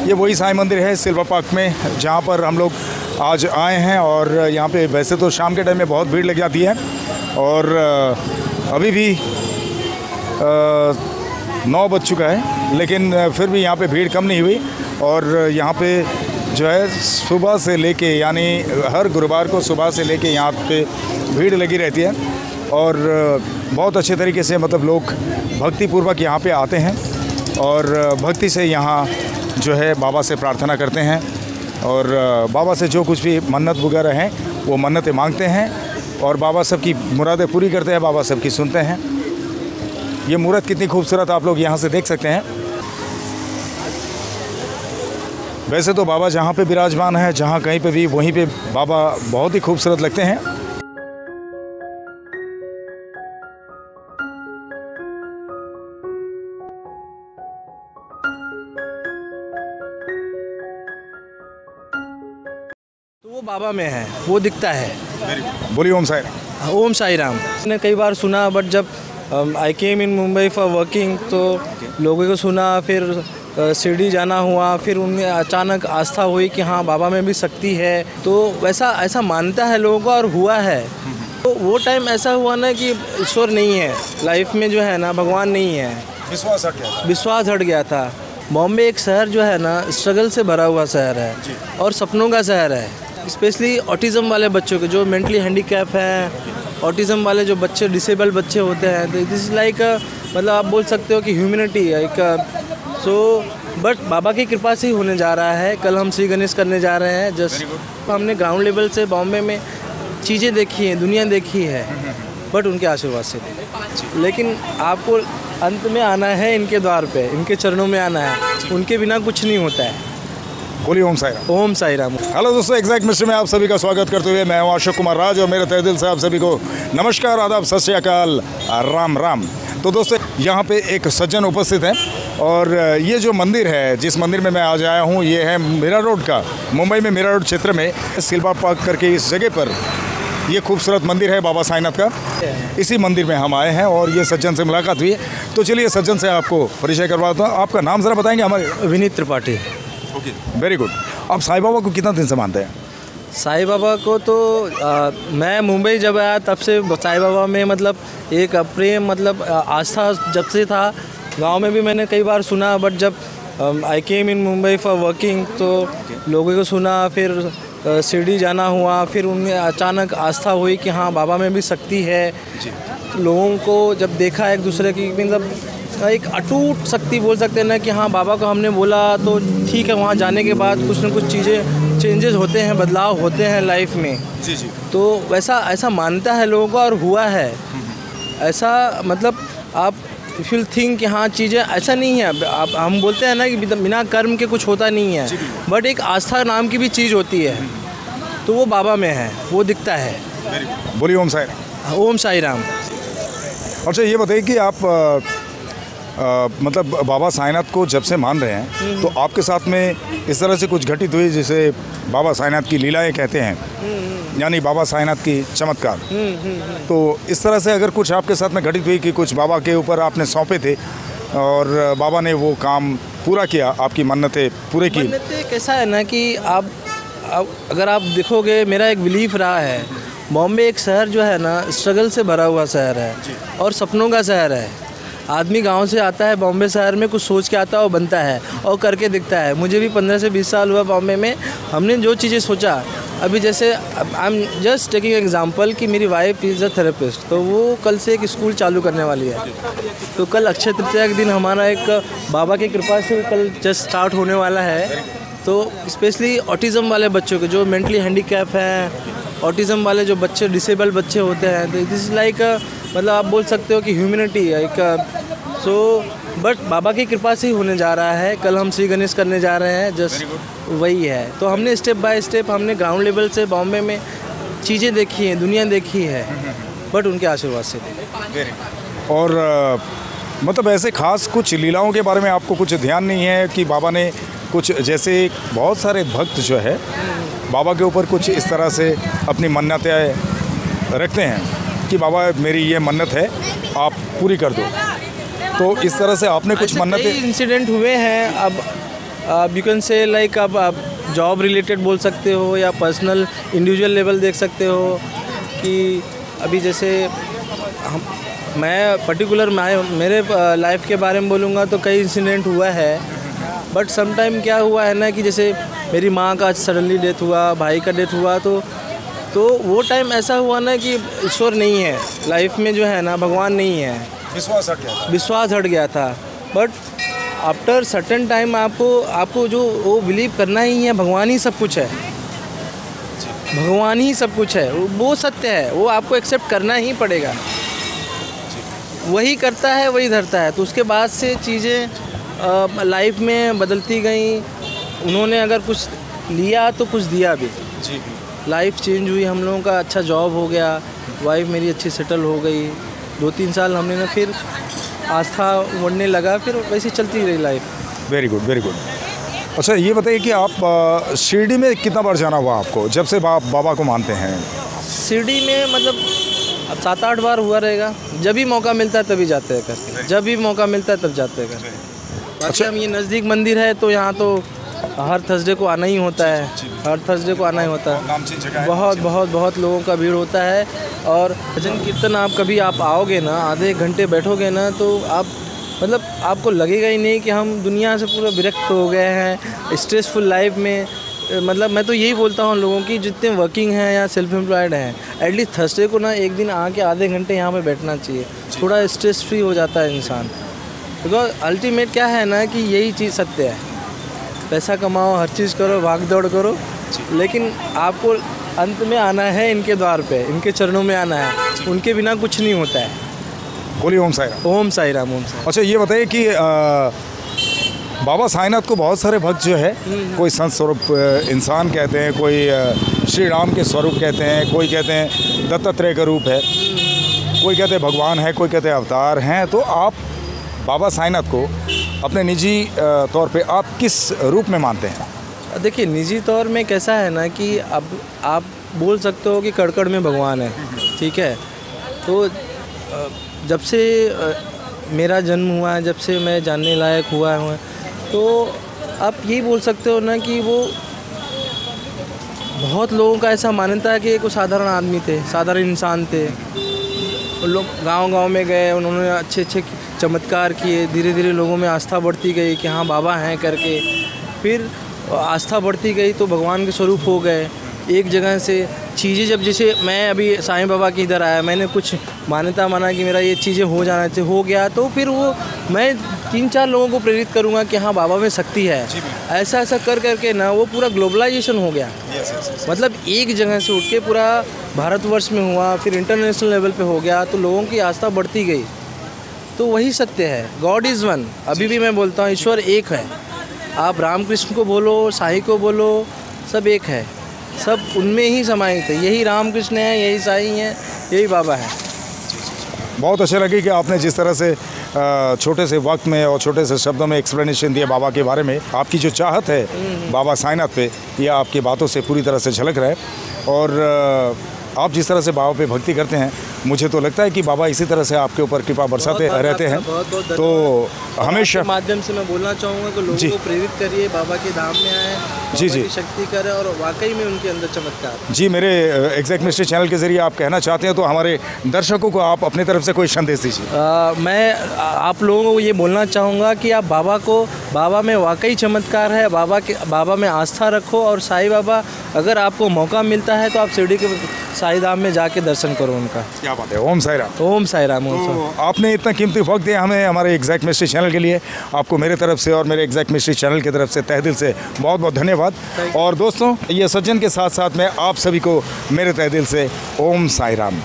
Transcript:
ये वही साईं मंदिर है सिल्वर पार्क में, जहाँ पर हम लोग आज आए हैं। और यहाँ पे वैसे तो शाम के टाइम में बहुत भीड़ लग जाती है और अभी भी 9 बज चुका है, लेकिन फिर भी यहाँ पे भीड़ कम नहीं हुई। और यहाँ पे जो है सुबह से लेके, यानी हर गुरुवार को सुबह से लेके यहाँ पे भीड़ लगी रहती है और बहुत अच्छे तरीके से मतलब लोग भक्तिपूर्वक यहाँ पे आते हैं और भक्ति से यहाँ जो है बाबा से प्रार्थना करते हैं और बाबा से जो कुछ भी मन्नत वगैरह हैं वो मन्नतें मांगते हैं और बाबा सबकी मुरादें पूरी करते हैं, बाबा सबकी सुनते हैं। ये मूर्त कितनी खूबसूरत आप लोग यहाँ से देख सकते हैं। वैसे तो बाबा जहाँ पे विराजमान है, जहाँ कहीं पे भी, वहीं पे बाबा बहुत ही खूबसूरत लगते हैं। तो वो बाबा में है, वो दिखता है। बोलिए ओम साई राम। ओम साई राम। मैंने कई बार सुना, बट जब आई केम इन मुंबई फॉर वर्किंग तो लोगों को सुना, फिर शिरडी जाना हुआ, फिर उनमें अचानक आस्था हुई कि हाँ बाबा में भी शक्ति है। तो वैसा ऐसा मानता है लोगों को और हुआ है। तो वो टाइम ऐसा हुआ ना कि ईश्वर नहीं है लाइफ में, जो है ना भगवान नहीं है, विश्वास हट गया, विश्वास हट गया था। बॉम्बे एक शहर जो है ना स्ट्रगल से भरा हुआ शहर है और सपनों का शहर है। स्पेशली ऑटिज़म वाले बच्चों के, जो मेंटली हैंडीकैप हैं, ऑटिज़म वाले जो बच्चे, डिसेबल बच्चे होते हैं, तो दिस इज़ लाइक मतलब आप बोल सकते हो कि ह्यूमैनिटी है एक। सो बट बाबा की कृपा से ही होने जा रहा है। कल हम श्री गणेश करने जा रहे हैं। जस्ट हमने ग्राउंड लेवल से बॉम्बे में चीज़ें देखी हैं, दुनिया देखी है, बट उनके आशीर्वाद से। लेकिन आपको अंत में आना है इनके द्वार पे, इनके चरणों में आना है, उनके बिना कुछ नहीं होता है। बोलिए ओम साई राम। ओम साई राम। हेलो दोस्तों, एग्जैक्ट मिस्ट्री में आप सभी का स्वागत करते हुए मैं हूं अशोक कुमार राज और मेरे तहे दिल से आप सभी को नमस्कार, आदाब, सत श्री अकाल, राम राम। तो दोस्तों यहाँ पे एक सज्जन उपस्थित हैं और ये जो मंदिर है, जिस मंदिर में मैं आज आया हूँ, ये है मीरा रोड का, मुंबई में मीरा रोड क्षेत्र में सिल्वर पार्क करके इस जगह पर ये खूबसूरत मंदिर है बाबा साईनाथ का। इसी मंदिर में हम आए हैं और ये सज्जन से मुलाकात हुई है। तो चलिए सज्जन से आपको परिचय करवाता हूँ। आपका नाम ज़रा बताएंगे हमारे? Vineet Tripathi. Okay, very good. आप साईं बाबा को कितना दिन से मानते हैं? साईं बाबा को तो मैं मुंबई जब आया तब से साईं बाबा में मतलब एक प्रेम, मतलब आस्था जब से था। गांव में भी मैंने कई बार सुना, बट जब आई केम इन मुंबई फॉर वर्किंग तो लोगों को सुना, फिर शिरडी जाना हुआ, फिर उनमें अचानक आस्था हुई कि हाँ बाबा में भी शक्ति है। लोगों को जब देखा एक दूसरे की, मतलब एक अटूट शक्ति बोल सकते हैं ना, कि हाँ बाबा को हमने बोला तो ठीक है, वहाँ जाने के बाद कुछ न कुछ चीज़ें चेंजेस होते हैं, बदलाव होते हैं लाइफ में। जी जी। तो वैसा ऐसा मानता है लोगों को और हुआ है। ऐसा मतलब आप इफ यू थिंक कि हाँ चीज़ें ऐसा नहीं है। आप हम बोलते हैं ना कि बिना कर्म के कुछ होता नहीं है, बट एक आस्था नाम की भी चीज़ होती है, तो वो बाबा में है, वो दिखता है। बोलिए ओम साई राम। ओम साई राम। अच्छा ये बताइए कि आप मतलब बाबा साईनाथ को जब से मान रहे हैं तो आपके साथ में इस तरह से कुछ घटित हुई, जिसे बाबा साईनाथ की लीलाएं कहते हैं, यानी बाबा साईनाथ की चमत्कार। तो इस तरह से अगर कुछ आपके साथ में घटित हुई कि कुछ बाबा के ऊपर आपने सौंपे थे और बाबा ने वो काम पूरा किया, आपकी मन्नतें पूरे की? मन्नतें कैसा है ना कि आप अगर आप देखोगे, मेरा एक बिलीफ रहा है, बॉम्बे एक शहर जो है ना स्ट्रगल से भरा हुआ शहर है और सपनों का शहर है। आदमी गांव से आता है बॉम्बे शहर में, कुछ सोच के आता है और बनता है और करके दिखता है। मुझे भी 15 से 20 साल हुआ बॉम्बे में। हमने जो चीज़ें सोचा, अभी जैसे I am just taking example कि मेरी वाइफ इज़ अ थेरेपिस्ट, तो वो कल से एक स्कूल चालू करने वाली है। तो कल अक्षय तृतीया के दिन हमारा एक बाबा की कृपा से कल जस्ट स्टार्ट होने वाला है। तो स्पेशली ऑटिज़म वाले बच्चों के, जो मेंटली हैंडीकैप हैं, ऑटिज़म वाले जो बच्चे, डिसेबल बच्चे होते हैं, तो दिस इज़ लाइक मतलब आप बोल सकते हो कि ह्यूमैनिटी है एक। सो बट बाबा की कृपा से ही होने जा रहा है। कल हम श्री गणेश करने जा रहे हैं, जस्ट वही है। तो हमने स्टेप बाय स्टेप, हमने ग्राउंड लेवल से बॉम्बे में चीज़ें देखी हैं, दुनिया देखी है, बट उनके आशीर्वाद से। और मतलब ऐसे खास कुछ लीलाओं के बारे में आपको कुछ ध्यान नहीं है कि बाबा ने कुछ, जैसे बहुत सारे भक्त जो है बाबा के ऊपर कुछ इस तरह से अपनी मन्नतें रखते हैं कि बाबा मेरी ये मन्नत है, आप पूरी कर दो। तो इस तरह से आपने कुछ मन्नतें? इंसिडेंट हुए हैं। अब यू कैन से लाइक आप जॉब रिलेटेड बोल सकते हो या पर्सनल इंडिविजुअल लेवल देख सकते हो कि अभी जैसे मैं पर्टिकुलर मेरे लाइफ के बारे में बोलूँगा तो कई इंसिडेंट हुआ है, बट सम टाइम क्या हुआ है ना कि जैसे मेरी माँ का सडनली डेथ हुआ, भाई का डेथ हुआ, तो वो टाइम ऐसा हुआ ना कि ईश्वर नहीं है लाइफ में, जो है ना भगवान नहीं है, विश्वास हट गया था। बट आफ्टर सर्टेन टाइम आपको जो वो बिलीव करना ही है, भगवान ही सब कुछ है, भगवान ही सब कुछ है, वो सत्य है, वो आपको एक्सेप्ट करना ही पड़ेगा। वही करता है वही धरता है। तो उसके बाद से चीज़ें लाइफ में बदलती गई। उन्होंने अगर कुछ लिया तो कुछ दिया भी। जी। लाइफ चेंज हुई, हम लोगों का अच्छा जॉब हो गया, वाइफ मेरी अच्छी सेटल हो गई। 2-3 साल हमने ना फिर आस्था बढ़ने लगा, फिर वैसे चलती रही life. Very good, very good. अच्छा ये बताइए कि आप शिरडी में कितना बार जाना हुआ आपको, जब से बाबा को मानते हैं? शिरडी में मतलब अब 7-8 बार हुआ रहेगा। जब भी मौका मिलता है तभी जाते हैं करके, जब भी मौका मिलता है तब जाते हैं करके। अच्छा, ये नज़दीक मंदिर है तो यहाँ तो हर थर्सडे को आना ही होता है, हर थर्सडे को आना ही होता है। बहुत लोगों का भीड़ होता है। और भजन कीर्तन आप कभी आओगे ना, आधे एक घंटे बैठोगे ना, तो आप मतलब आपको लगेगा ही नहीं कि हम दुनिया से पूरा विरक्त हो गए हैं, स्ट्रेसफुल लाइफ में। मतलब मैं तो यही बोलता हूँ लोगों की, जितने वर्किंग हैं या सेल्फ एम्प्लॉयड हैं, एटलीस्ट थर्सडे को ना एक दिन आके आधे घंटे यहाँ पे बैठना चाहिए, थोड़ा स्ट्रेस फ्री हो जाता है इंसान। बिकॉज अल्टीमेट क्या है ना कि यही चीज़ सत्य है, पैसा कमाओ, हर चीज़ करो, भाग दौड़ करो, लेकिन आपको अंत में आना है इनके द्वार पे, इनके चरणों में आना है, उनके बिना कुछ नहीं होता है। बोलिए ओम साई राम। ओम साई राम, ओम साई। अच्छा ये बताइए कि बाबा साईनाथ को बहुत सारे भक्त जो है, कोई संत स्वरूप इंसान कहते हैं, कोई श्री राम के स्वरूप कहते हैं, कोई कहते हैं दत्तात्रेय का रूप है, कोई कहते हैं भगवान है, कोई कहते हैं अवतार हैं। तो आप बाबा साईनाथ को अपने निजी तौर पे आप किस रूप में मानते हैं? देखिए, निजी तौर में कैसा है ना कि अब आप बोल सकते हो कि कड़कड़ में भगवान है, ठीक है। तो जब से मेरा जन्म हुआ है, जब से मैं जानने लायक हुआ हूँ, तो आप यही बोल सकते हो ना कि वो बहुत लोगों का ऐसा मान्यता है कि एक साधारण आदमी थे, साधारण इंसान थे। लोग गांव-गांव में गए, उन्होंने अच्छे चमत्कार किए, धीरे धीरे लोगों में आस्था बढ़ती गई कि हाँ बाबा हैं करके। फिर आस्था बढ़ती गई तो भगवान के स्वरूप हो गए। एक जगह से चीज़ें, जब जैसे मैं अभी साईं बाबा के इधर आया, मैंने कुछ मान्यता माना कि मेरा ये चीज़ें हो जाना चाहिए, हो गया, तो फिर वो मैं 3-4 लोगों को प्रेरित करूँगा कि हाँ बाबा में शक्ति है। ऐसा ऐसा कर करके ना वो पूरा ग्लोबलाइजेशन हो गया। मतलब एक जगह से उठ के पूरा भारतवर्ष में हुआ, फिर इंटरनेशनल लेवल पे हो गया, तो लोगों की आस्था बढ़ती गई। तो वही सत्य है, गॉड इज़ वन। अभी भी मैं बोलता हूँ ईश्वर एक है। आप रामकृष्ण को बोलो, साईं को बोलो, सब एक है, सब उनमें ही समाहित है। यही रामकृष्ण है, यही साईं है, यही बाबा है। बहुत अच्छा लगे कि आपने जिस तरह से छोटे से वक्त में और छोटे से शब्दों में एक्सप्लेनेशन दिया बाबा के बारे में। आपकी जो चाहत है बाबा साईनाथ पे, ये आपकी बातों से पूरी तरह से झलक रहा है। और आप जिस तरह से बाबा पे भक्ति करते हैं, मुझे तो लगता है कि बाबा इसी तरह से आपके ऊपर कृपा बरसाते रहते हैं। तो हमेशा माध्यम से मैं बोलना चाहूँगा कि लोगों को प्रेरित करिए, बाबा के धाम में आए, जी शक्ति करें, और वाकई में उनके अंदर चमत्कार। जी, मेरे एग्जैक्ट मिस्ट्री चैनल के जरिए आप कहना चाहते हैं तो हमारे दर्शकों को आप अपनी तरफ से कोई संदेश दीजिए। मैं आप लोगों को ये बोलना चाहूँगा कि आप बाबा में वाकई चमत्कार है, बाबा में आस्था रखो। और साईं बाबा, अगर आपको मौका मिलता है तो आप शिरडी के साईं धाम में जाके दर्शन करो उनका। क्या बात है। ओम साई राम। ओम साई राम। तो आपने इतना कीमती वक्त दिया हमें हमारे एग्जैक्ट मिस्ट्री चैनल के लिए, आपको मेरे तरफ से और मेरे एग्जैक्ट मिस्ट्री चैनल की तरफ से तहे दिल से बहुत बहुत धन्यवाद। और दोस्तों, ये सज्जन के साथ साथ मैं आप सभी को मेरे तहे दिल से ओम साई राम।